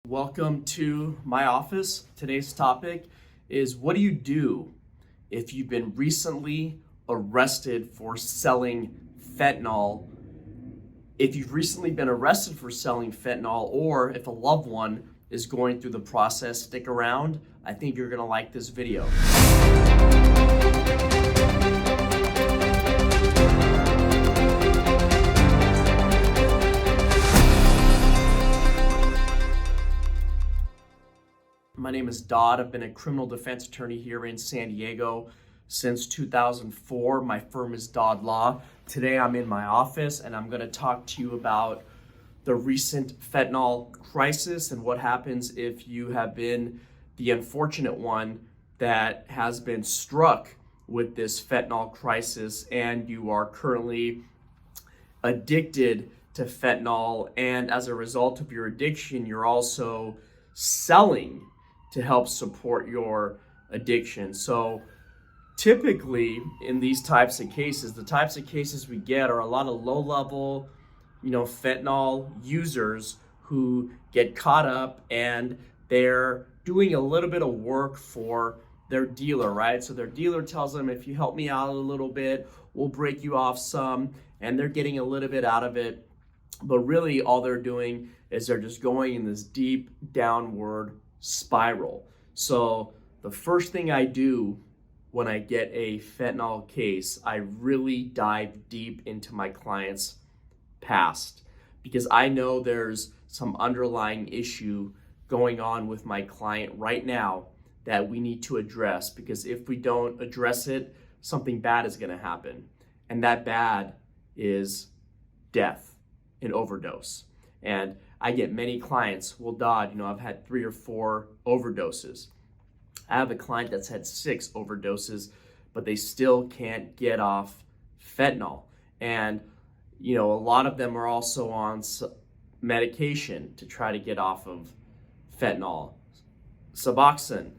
Welcome to my office. Today's topic is what do you do if you've been recently arrested for selling fentanyl? If you've recently been arrested for selling fentanyl, or if a loved one is going through the process, stick around. I think you're gonna like this video. My name is Dodd. I've been a criminal defense attorney here in San Diego since 2004. My firm is Dodd Law. Today I'm in my office and I'm going to talk to you about the recent fentanyl crisis and what happens if you have been the unfortunate one that has been struck with this fentanyl crisis and you are currently addicted to fentanyl, and as a result of your addiction you're also selling to help support your addiction. So typically in these types of cases, the types of cases we get are a lot of low-level, fentanyl users who get caught up and they're doing a little bit of work for their dealer, right? So their dealer tells them, if you help me out a little bit, we'll break you off some, and they're getting a little bit out of it. But really all they're doing is they're just going in this deep downward spiral. So the first thing I do when I get a fentanyl case, I really dive deep into my client's past, because I know there's some underlying issue going on with my client right now that we need to address, because if we don't address it, something bad is going to happen. And that bad is death, an overdose. And I get many clients, well, Dodd, I've had 3 or 4 overdoses. I have a client that's had 6 overdoses, but they still can't get off fentanyl. And, a lot of them are also on medication to try to get off of fentanyl, Suboxone,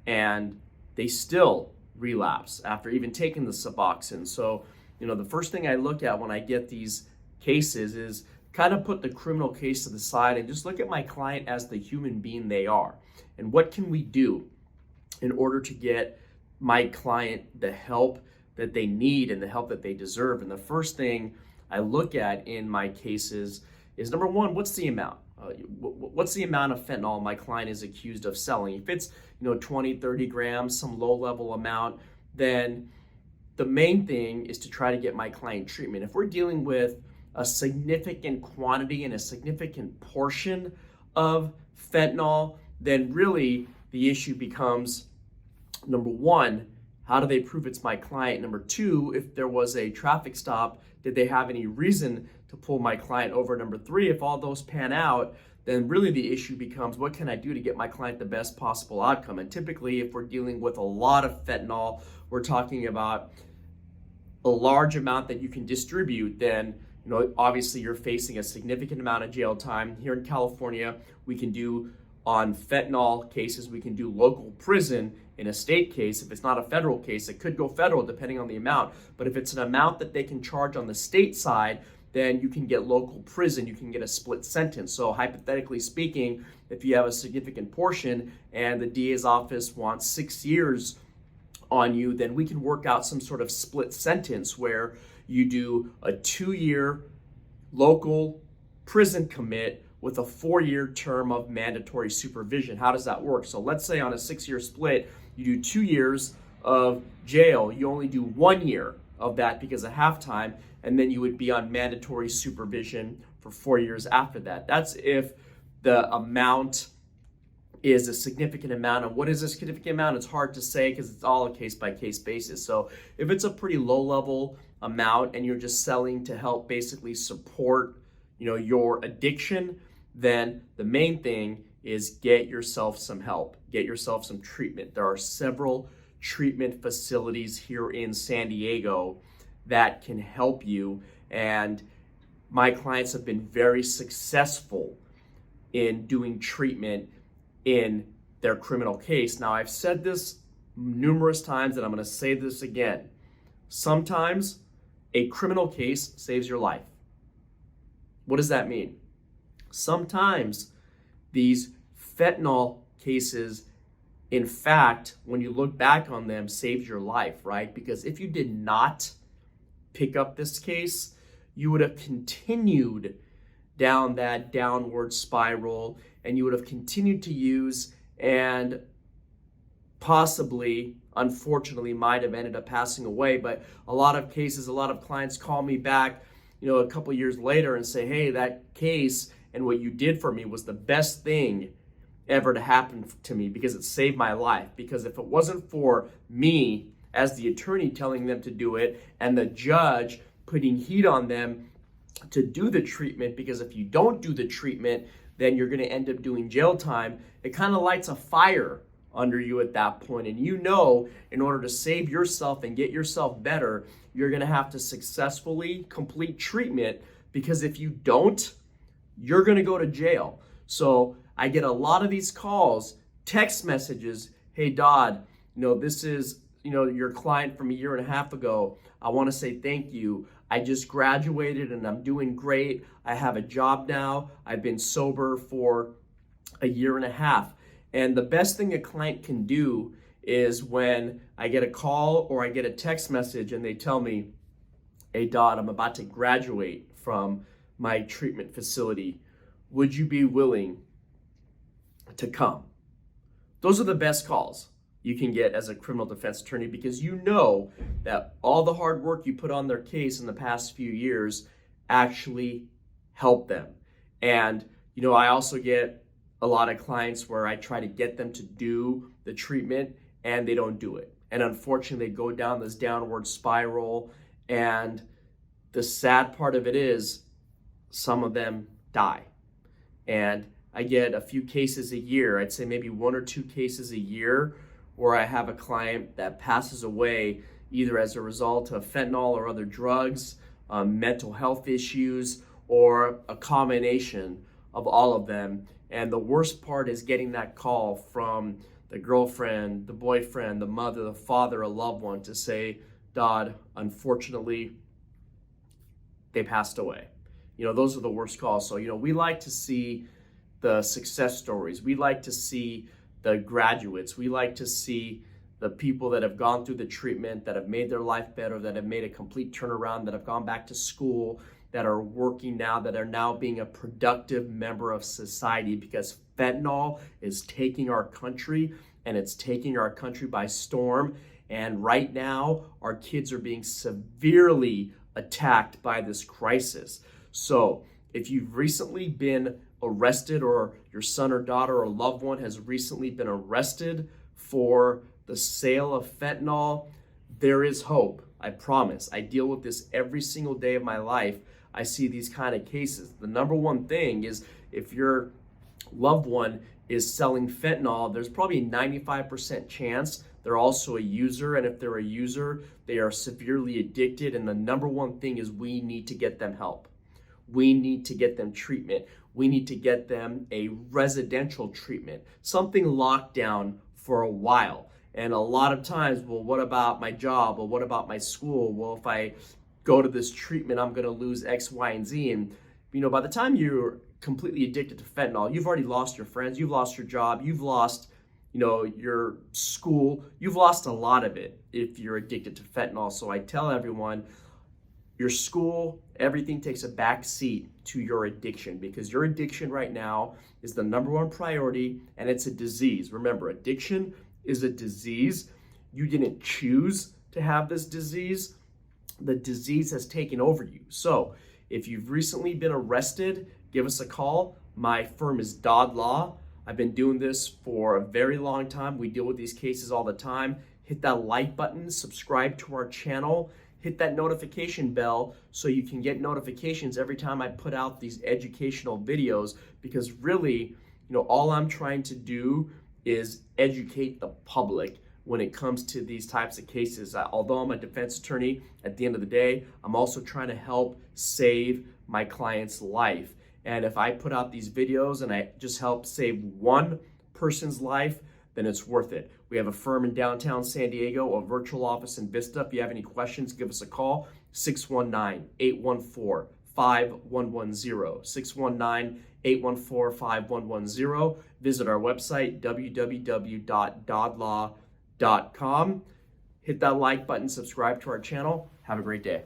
and they still relapse after even taking the Suboxone. So, the first thing I look at when I get these cases is kind of put the criminal case to the side and just look at my client as the human being they are. And what can we do in order to get my client the help that they need and the help that they deserve? And the first thing I look at in my cases is, number one, what's the amount? What's the amount of fentanyl my client is accused of selling? If it's 20, 30 grams, some low-level amount, then the main thing is to try to get my client treatment. If we're dealing with a significant quantity and a significant portion of fentanyl, then really the issue becomes, number one, how do they prove it's my client? Number two, if there was a traffic stop, did they have any reason to pull my client over? Number three, if all those pan out, then really the issue becomes, what can I do to get my client the best possible outcome? And typically, if we're dealing with a lot of fentanyl, we're talking about a large amount that you can distribute, then obviously you're facing a significant amount of jail time. Here in California, we can do, on fentanyl cases, we can do local prison. In a state case, if it's not a federal case, it could go federal depending on the amount. But if it's an amount that they can charge on the state side, then you can get local prison, you can get a split sentence. So hypothetically speaking, if you have a significant portion and the DA's office wants 6 years on you, then we can work out some sort of split sentence where you do a 2-year local prison commit with a 4-year term of mandatory supervision. How does that work? So let's say on a 6-year split, you do 2 years of jail. You only do 1 year of that because of halftime, and then you would be on mandatory supervision for 4 years after that. That's if the amount is a significant amount. And what is a significant amount? It's hard to say because it's all a case-by-case basis. So if it's a pretty low-level amount and you're just selling to help basically support your addiction, then the main thing is get yourself some help, get yourself some treatment. There are several treatment facilities here in San Diego that can help you, and my clients have been very successful in doing treatment in their criminal case. Now, I've said this numerous times and I'm going to say this again. Sometimes a criminal case saves your life. What does that mean? Sometimes these fentanyl cases, in fact, when you look back on them, saved your life, right? Because if you did not pick up this case, you would have continued down that downward spiral, and you would have continued to use, and possibly, unfortunately, might have ended up passing away. But a lot of cases, a lot of clients call me back, a couple years later and say, hey, that case and what you did for me was the best thing ever to happen to me, because it saved my life. Because if it wasn't for me as the attorney telling them to do it, and the judge putting heat on them to do the treatment, because if you don't do the treatment, then you're going to end up doing jail time, it kind of lights a fire under you at that point. And in order to save yourself and get yourself better, you're going to have to successfully complete treatment, because if you don't, you're going to go to jail. So I get a lot of these calls, text messages, hey Dodd, this is your client from a year and a half ago. I want to say thank you. I just graduated and I'm doing great. I have a job now. I've been sober for a year and a half. And the best thing a client can do is when I get a call or I get a text message and they tell me, hey Dodd, I'm about to graduate from my treatment facility. Would you be willing to come? Those are the best calls you can get as a criminal defense attorney, because you know that all the hard work you put on their case in the past few years actually helped them. And I also get a lot of clients where I try to get them to do the treatment and they don't do it. And unfortunately, they go down this downward spiral. And the sad part of it is some of them die. And I get a few cases a year. I'd say maybe 1 or 2 cases a year where I have a client that passes away either as a result of fentanyl or other drugs, mental health issues, or a combination of all of them. And the worst part is getting that call from the girlfriend, the boyfriend, the mother, the father, a loved one to say, Dodd, unfortunately, they passed away. Those are the worst calls. So, we like to see the success stories. We like to see the graduates. We like to see the people that have gone through the treatment, that have made their life better, that have made a complete turnaround, that have gone back to school, that are working now, that are now being a productive member of society, because fentanyl is taking our country, and it's taking our country by storm. And right now, our kids are being severely attacked by this crisis. So if you've recently been arrested, or your son or daughter or loved one has recently been arrested for the sale of fentanyl, there is hope. I promise. I deal with this every single day of my life. I see these kind of cases. The number one thing is, if your loved one is selling fentanyl, there's probably a 95% chance they're also a user. And if they're a user, they are severely addicted. And the number one thing is, we need to get them help. We need to get them treatment. We need to get them a residential treatment, something locked down for a while. And a lot of times, well, what about my job? Well, what about my school? Well, if I go to this treatment, I'm going to lose X, Y, and Z. And, by the time you're completely addicted to fentanyl, you've already lost your friends, you've lost your job, you've lost, your school, you've lost a lot of it if you're addicted to fentanyl. So I tell everyone, your school, everything takes a back seat to your addiction, because your addiction right now is the number one priority, and it's a disease. Remember, addiction is a disease. You didn't choose to have this disease. The disease has taken over you. So if you've recently been arrested, give us a call. My firm is Dodd Law. I've been doing this for a very long time. We deal with these cases all the time. Hit that like button, subscribe to our channel, hit that notification bell so you can get notifications every time I put out these educational videos, because really, all I'm trying to do is educate the public when it comes to these types of cases. Although I'm a defense attorney, at the end of the day, I'm also trying to help save my client's life. And if I put out these videos and I just help save one person's life, then it's worth it. We have a firm in downtown San Diego, a virtual office in Vista. If you have any questions, give us a call, 619-814-5110, 814-5110. Visit our website, www.doddlaw.com. Hit that like button, subscribe to our channel. Have a great day.